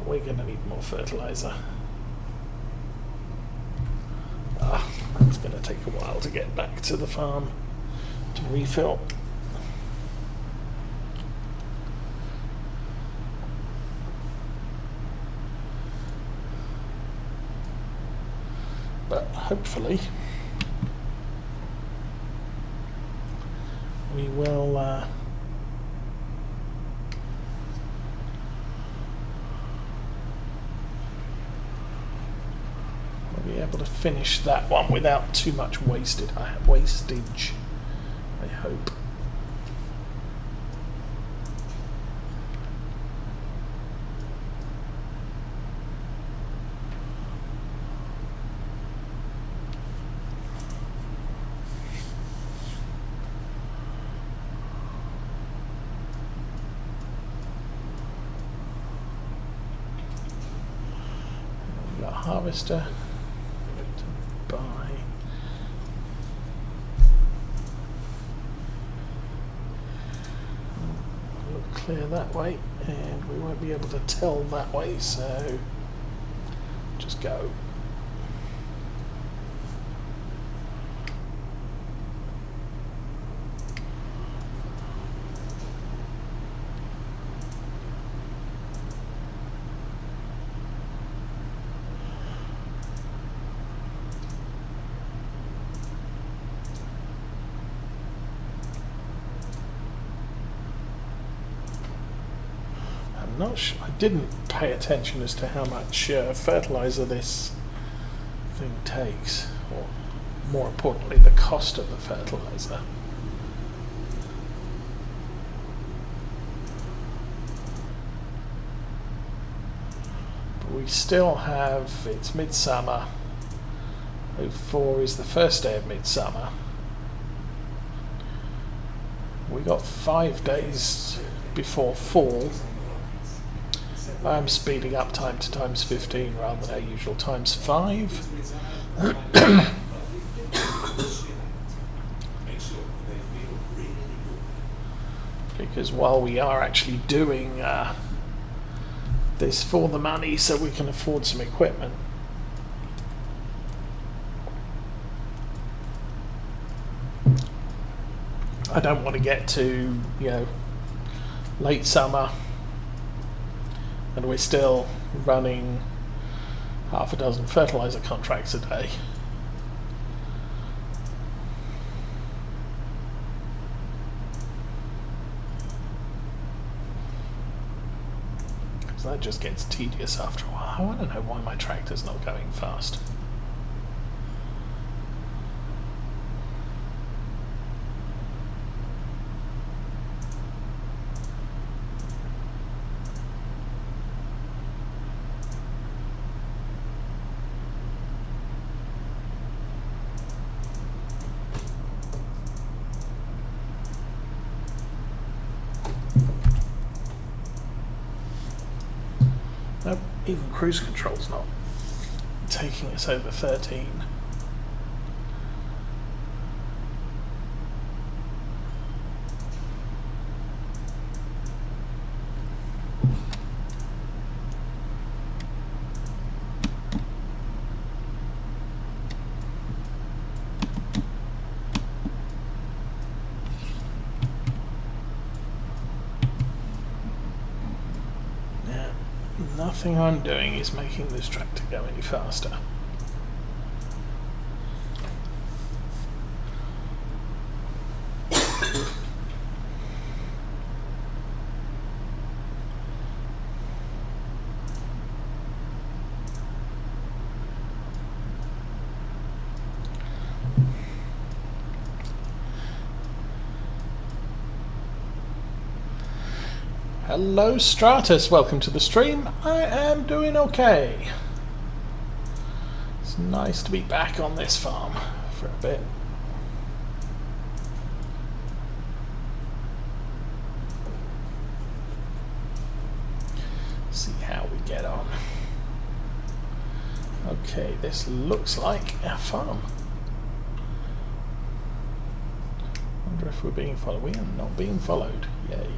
we're going to need more fertilizer. It's going to take a while to get back to the farm to refill. But hopefully we will we'll be able to finish that one without too much wastage, I hope. Harvester to buy. We'll clear that way, and we won't be able to tell that way, so just go. Not sure. I didn't pay attention as to how much fertilizer this thing takes, or more importantly, the cost of the fertilizer. But we still have, it's midsummer. 04 is the first day of midsummer. We got 5 days before fall. I'm speeding up time to times 15 rather than our usual times 5. Because while we are actually doing this for the money so we can afford some equipment, I don't want to get to, late summer and we're still running half a dozen fertilizer contracts a day. Because that just gets tedious after a while. I want to know why my tractor's not going fast. Nope, even cruise control's not taking us over 13. Nothing I'm doing is making this tractor go any faster. Hello Stratus, welcome to the stream. I am doing okay. It's nice to be back on this farm for a bit. See how we get on. Okay, this looks like our farm. Wonder if we're being followed. We are not being followed. Yay.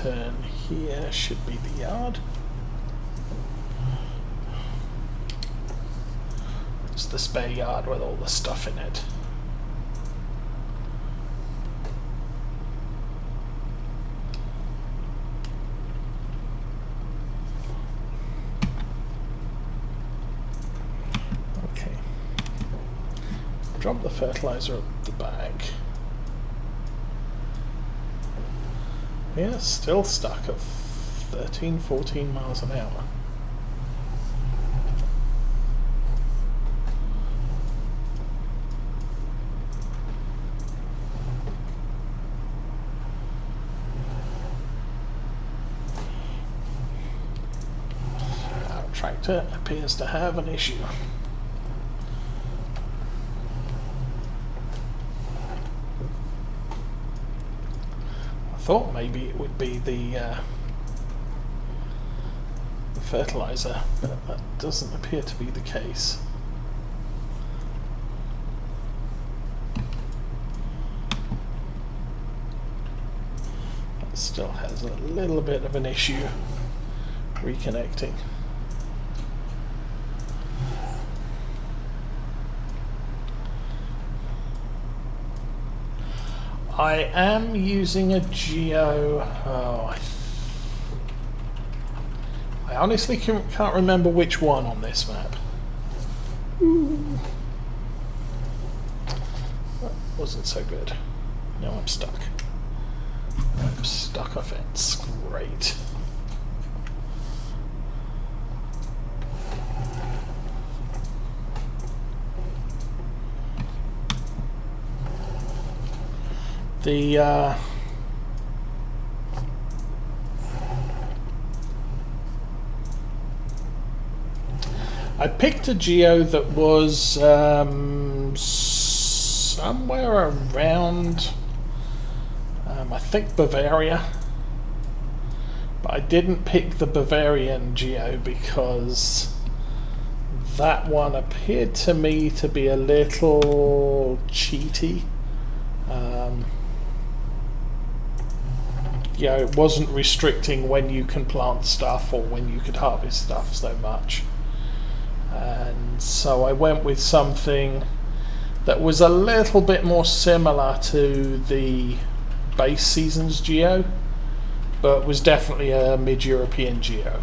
turn here should be the yard. It's the spare yard with all the stuff in it. Okay. Drop the fertilizer at the back. Yeah, still stuck at 13, 14 miles an hour. Our tractor appears to have an issue. Thought maybe it would be the fertilizer, but that doesn't appear to be the case. It still has a little bit of an issue reconnecting. I am using a geo. Oh, I honestly can't remember which one on this map. Ooh. That wasn't so good. Now I'm stuck. I'm stuck off fence. Great. I picked a geo that was somewhere around I think Bavaria, but I didn't pick the Bavarian geo because that one appeared to me to be a little cheaty. Yeah, it wasn't restricting when you can plant stuff or when you could harvest stuff so much. And so I went with something that was a little bit more similar to the base seasons geo, but was definitely a mid-European geo.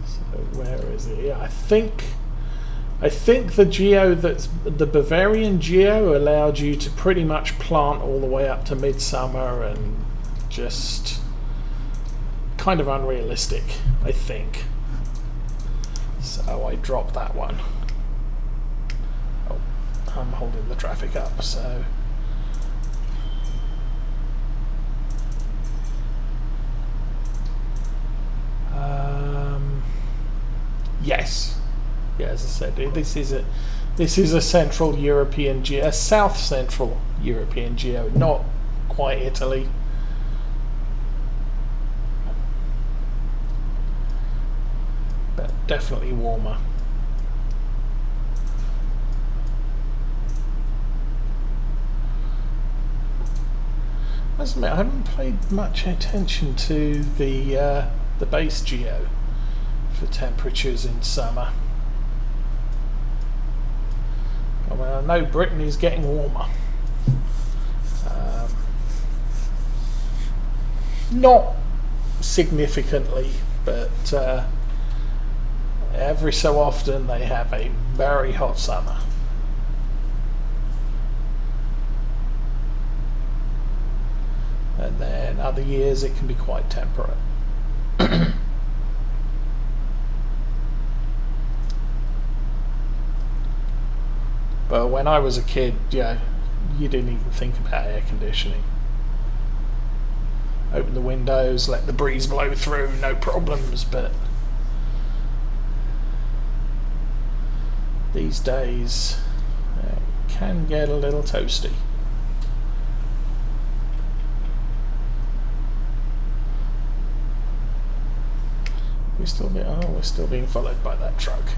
So where is it? Yeah, I think the geo that's the Bavarian geo allowed you to pretty much plant all the way up to midsummer, and just kind of unrealistic, I think. So I dropped that one. Oh, I'm holding the traffic up, so yes. Yeah, as I said, this is a Central European geo, a South Central European geo, not quite Italy. But definitely warmer. I must admit, I haven't paid much attention to the base geo for temperatures in summer. Well, I know Britain is getting warmer. Not significantly, but every so often they have a very hot summer. And then other years it can be quite temperate. But when I was a kid, yeah, you didn't even think about air conditioning. Open the windows, let the breeze blow through, no problems. But these days, it can get a little toasty. We're still being followed by that truck.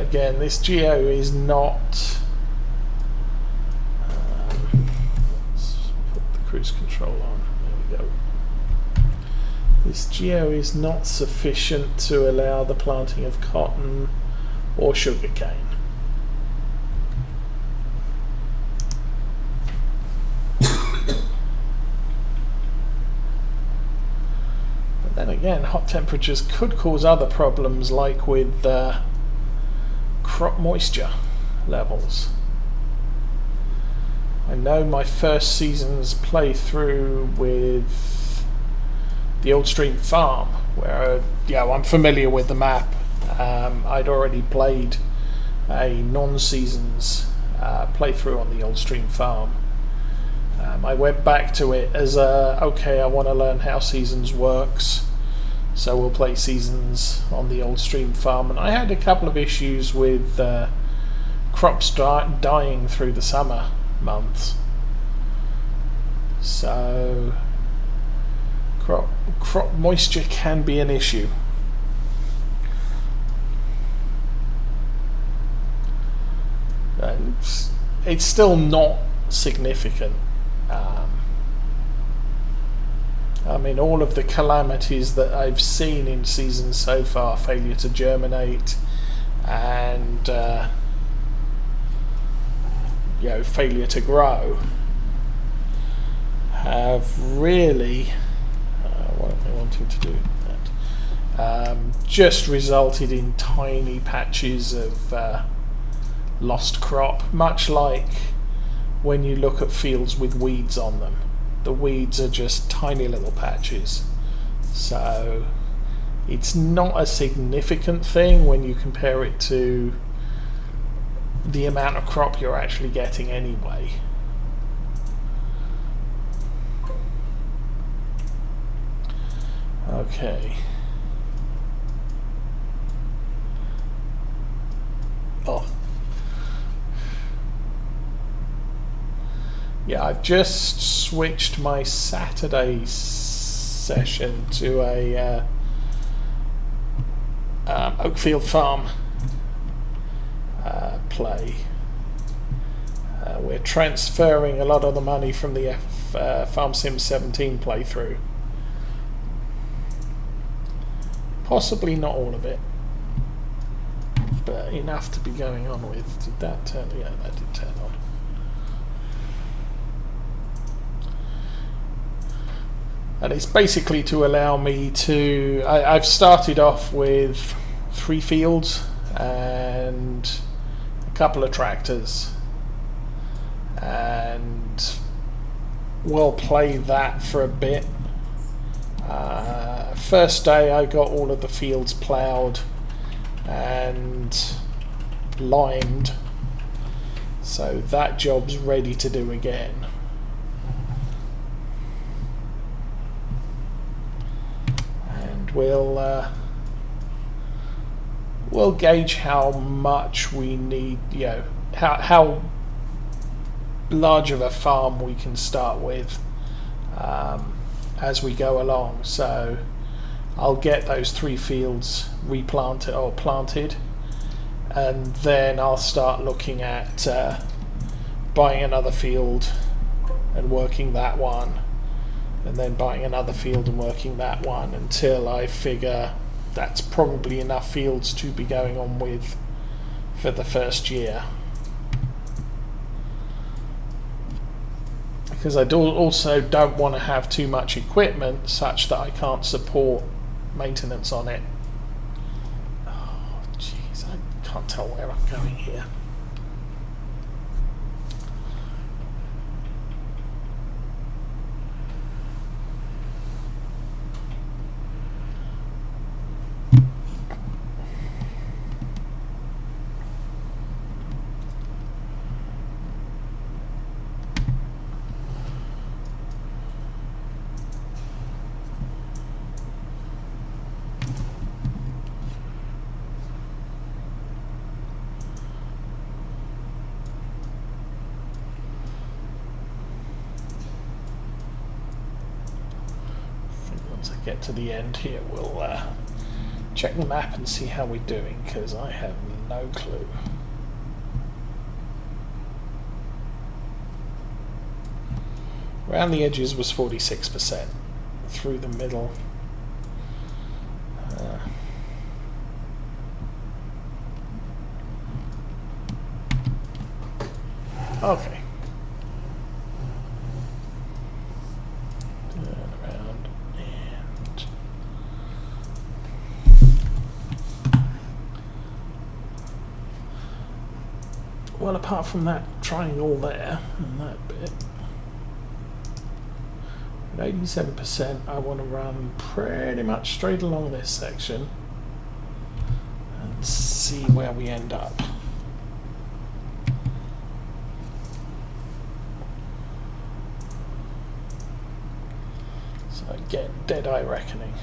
again, this geo is not. Let's put the cruise control on. There we go. This geo is not sufficient to allow the planting of cotton or sugarcane. But then again, hot temperatures could cause other problems, like with crop moisture levels. I know my first season's playthrough with the Old Stream Farm, where I'm familiar with the map. I'd already played a non-seasons playthrough on the Old Stream Farm. I went back to it as okay, I want to learn how seasons works, so we'll play seasons on the Old Stream Farm. And I had a couple of issues with crops dying through the summer months. So crop moisture can be an issue. And it's still not significant. I mean, all of the calamities that I've seen in seasons so far, failure to germinate and failure to grow, have really what am I wanting to do that just resulted in tiny patches of lost crop, much like when you look at fields with weeds on them. The weeds are just tiny little patches, so it's not a significant thing when you compare it to the amount of crop you're actually getting anyway. Okay. Oh. Yeah, I've just switched my Saturday session to a Oakfield Farm play. We're transferring a lot of the money from the Farm Sim 17 playthrough. Possibly not all of it, but enough to be going on with. Did that turn? Yeah, that did turn on. And it's basically to allow me to... I've started off with 3 fields and a couple of tractors, and we'll play that for a bit. First day I got all of the fields ploughed and limed, so that job's ready to do again. We'll gauge how much we need, how large of a farm we can start with as we go along. So I'll get those 3 fields replanted or planted, and then I'll start looking at buying another field and working that one, and then buying another field and working that one, until I figure that's probably enough fields to be going on with for the first year. Because I also don't want to have too much equipment such that I can't support maintenance on it. Oh jeez, I can't tell where I'm going here. Get to the end here, we'll check the map and see how we're doing, because I have no clue. Around the edges was 46%. Through the middle. Okay. Turn around and well, apart from that triangle there and that bit, at 87%, I want to run pretty much straight along this section and see where we end up. So get dead-eye reckoning.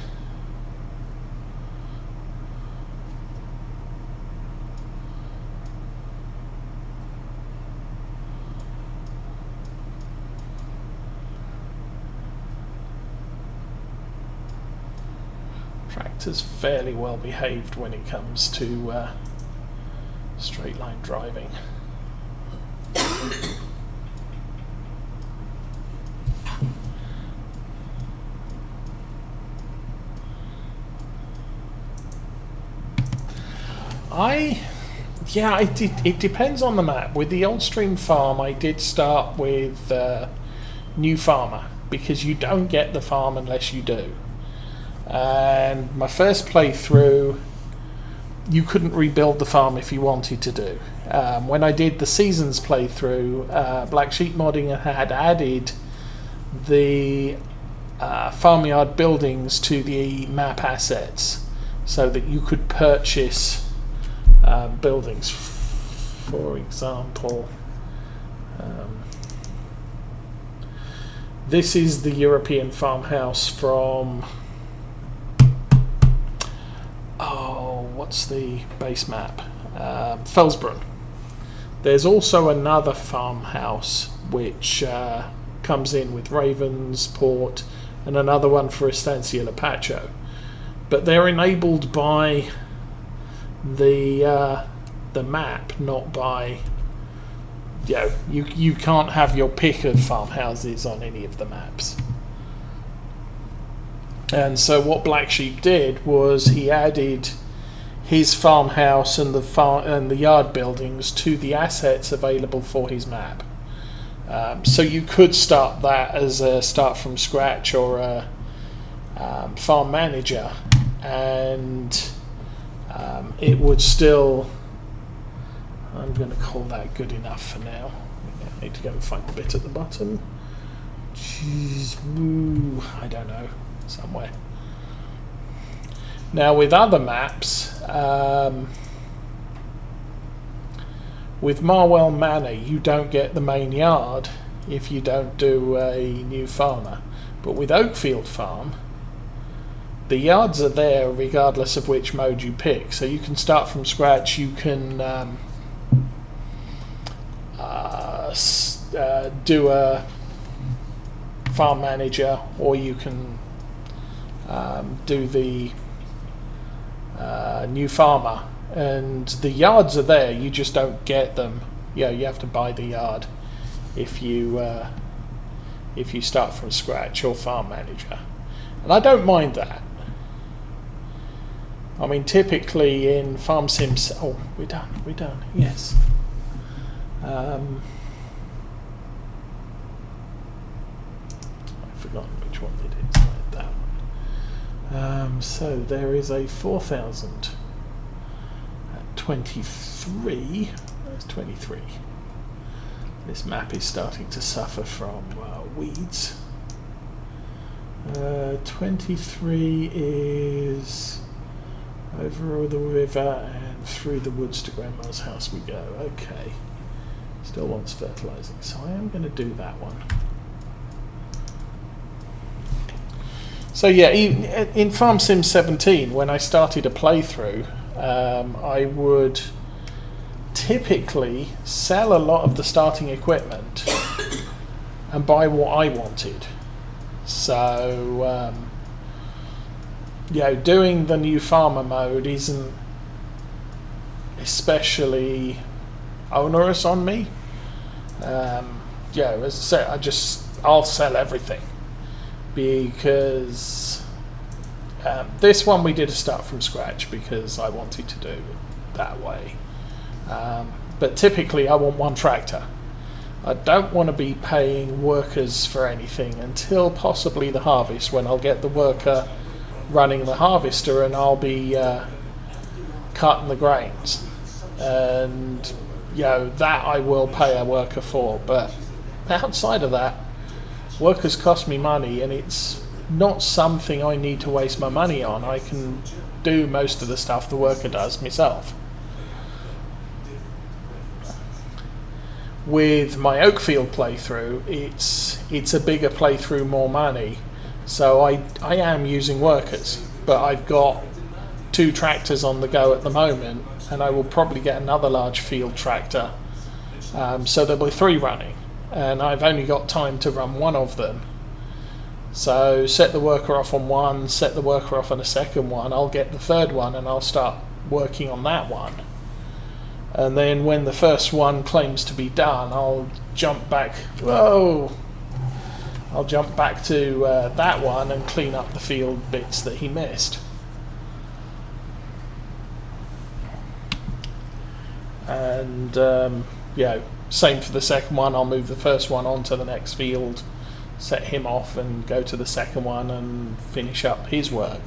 Tractor's fairly well behaved when it comes to straight line driving. It depends on the map. With the Oldstream farm, I did start with New Farmer, because you don't get the farm unless you do. And my first playthrough, you couldn't rebuild the farm if you wanted to do. When I did the Seasons playthrough, Black Sheep Modding had added the farmyard buildings to the map assets so that you could purchase buildings. For example, this is the European farmhouse from... what's the base map? Felsbrunn. There's also another farmhouse which comes in with Ravens, Port, and another one for Estancia Lapacho. But they're enabled by the map, not by... You can't have your pick of farmhouses on any of the maps. And so what Black Sheep did was he added his farmhouse and the yard buildings to the assets available for his map. So you could start that as a start from scratch or a farm manager, and it would still... I'm going to call that good enough for now. I need to go and find the bit at the bottom. Jeez, I don't know, somewhere. Now with other maps, with Marwell Manor, you don't get the main yard if you don't do a New Farmer. But with Oakfield Farm, the yards are there regardless of which mode you pick. So you can start from scratch, you can do a farm manager, or you can do the New Farmer, and the yards are there, you just don't get them. You have to buy the yard if you start from scratch or farm manager, and I don't mind that. I mean, typically in Farm Sims... Oh, we're done, yes. I've forgotten which one it is, like that one. So there is a 4,000 at 23. There's 23. This map is starting to suffer from weeds. 23 is over the river and through the woods to Grandma's house we go. Okay. Still wants fertilizing, so I am going to do that one. So yeah, in Farm Sim 17, when I started a playthrough, I would typically sell a lot of the starting equipment and buy what I wanted. So, doing the New Farmer mode isn't especially onerous on me. Yeah, as I said, I'll sell everything, because this one we did a start from scratch because I wanted to do it that way. But typically I want one tractor. I don't want to be paying workers for anything until possibly the harvest, when I'll get the worker running the harvester and I'll be cutting the grains. And that I will pay a worker for. But outside of that, workers cost me money, and it's not something I need to waste my money on. I can do most of the stuff the worker does myself. With my Oakfield playthrough, it's a bigger playthrough, more money, so I am using workers, but I've got 2 tractors on the go at the moment, and I will probably get another large field tractor, so there'll be 3 running, and I've only got time to run one of them. So set the worker off on one, set the worker off on a second one, I'll get the third one and I'll start working on that one. And then when the first one claims to be done, I'll jump back to that one and clean up the field bits that he missed. And same for the second one. I'll move the first one onto the next field, set him off, and go to the second one and finish up his work.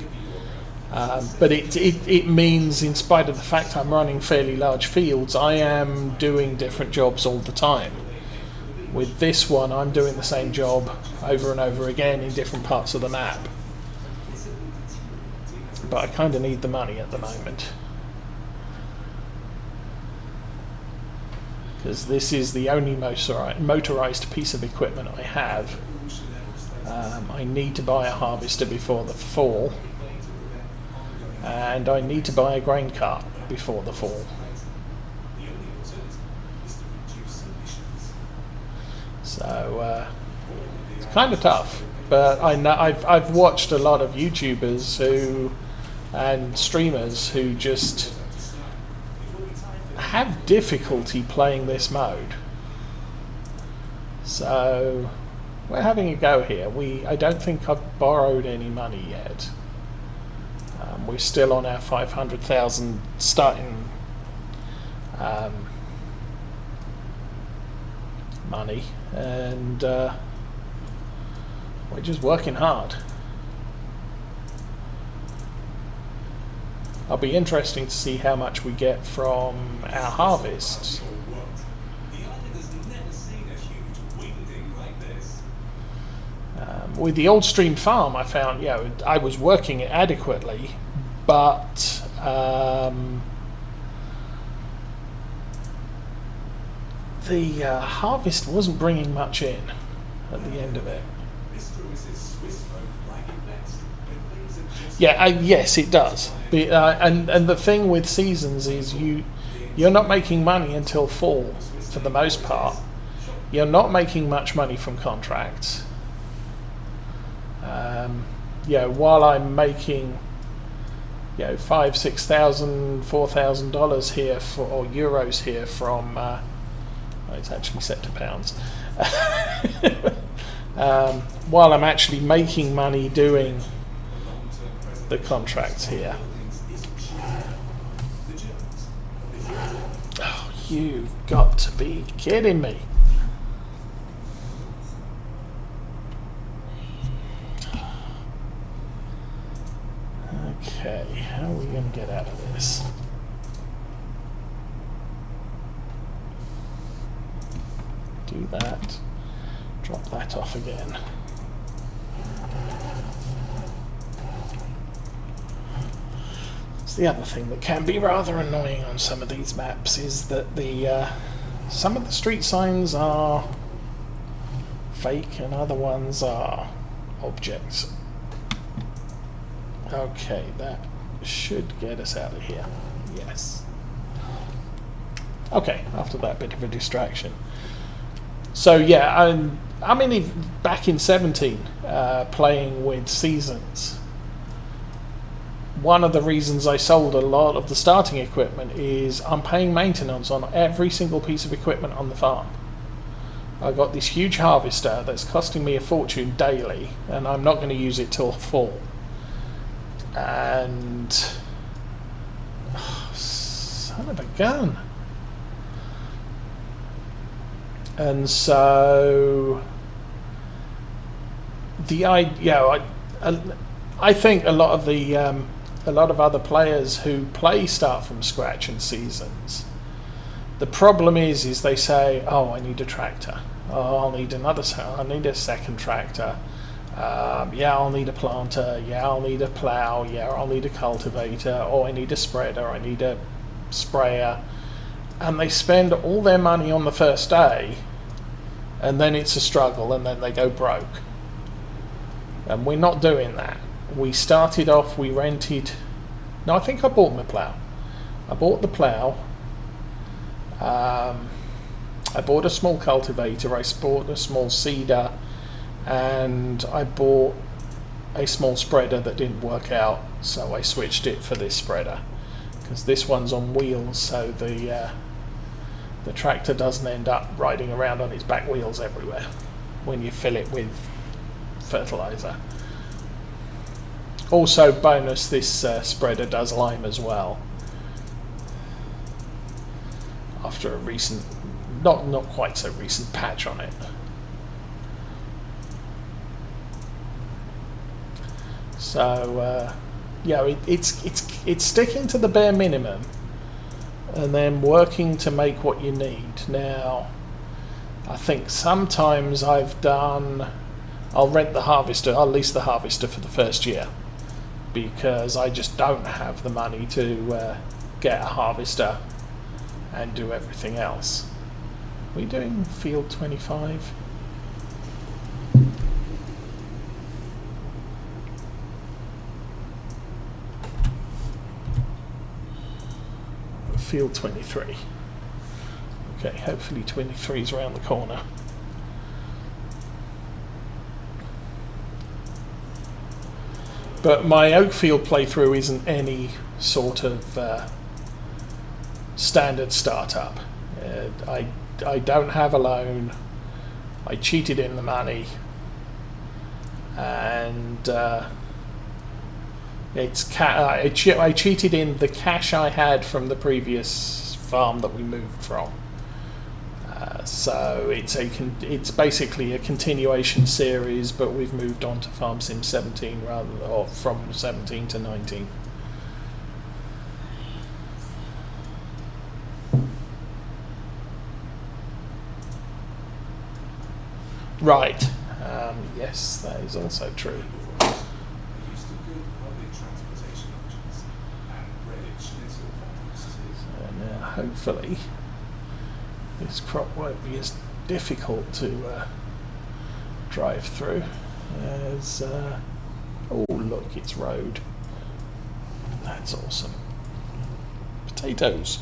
But it means, in spite of the fact I'm running fairly large fields, I am doing different jobs all the time. With this one, I'm doing the same job over and over again in different parts of the map. But I kind of need the money at the moment, because this is the only motorized piece of equipment I have. I need to buy a harvester before the fall, and I need to buy a grain cart before the fall. So it's kind of tough, but I know I've watched a lot of YouTubers and streamers who just have difficulty playing this mode. So we're having a go here. I don't think I've borrowed any money yet. We're still on our 500,000 starting money, and we're just working hard. It'll be interesting to see how much we get from our harvests. With the old stream farm, I found I was working it adequately, but the harvest wasn't bringing much in at the end of it. Yes, it does. And the thing with seasons is you're not making money until fall for the most part. You're not making much money from contracts. While I'm making $5,000, $6,000, $4,000 here or euros here from it's actually set to pounds. While I'm actually making money doing the contracts here. Oh, you've got to be kidding me. Okay, how are we going to get out of this? Do that. Drop that off again. It's the other thing that can be rather annoying on some of these maps is that some of the street signs are fake and other ones are objects. Okay, that should get us out of here. Yes. Okay, after that bit of a distraction. So yeah, back in 17, playing with seasons, one of the reasons I sold a lot of the starting equipment is I'm paying maintenance on every single piece of equipment on the farm. I've got this huge harvester that's costing me a fortune daily, and I'm not going to use it till fall. And son of a gun. And so I think a lot of other players who play start from scratch in seasons. The problem is they say, "Oh, I need a tractor. Oh, I'll need I need a second tractor. Yeah, I'll need a planter. Yeah, I'll need a plough. Yeah, I'll need a cultivator. Oh, I need a spreader. I need a sprayer." And they spend all their money on the first day, and then it's a struggle, and then they go broke. And we're not doing that. We started off, we rented... No, I think I bought my plough. I bought the plough. I bought a small cultivator. I bought a small seeder. And I bought a small spreader that didn't work out, so I switched it for this spreader. Because this one's on wheels, so the tractor doesn't end up riding around on its back wheels everywhere when you fill it with fertilizer. Also, bonus, this spreader does lime as well. After a recent, not quite so recent patch on it. So yeah, it's sticking to the bare minimum, and then working to make what you need. Now, I think sometimes I'll rent the harvester, I'll lease the harvester for the first year, because I just don't have the money to get a harvester and do everything else. Are we doing field 25? Field 23. Okay, hopefully 23 is around the corner. But my Oakfield playthrough isn't any sort of standard startup. I don't have a loan. I cheated in the money, and I cheated in the cash I had from the previous farm that we moved from. So it's basically a continuation series, but we've moved on to Farm Sim 17 or from 17 to 19. Right. Yes, that is also true. Hopefully this crop won't be as difficult to drive through as oh look, it's road. That's awesome. Potatoes.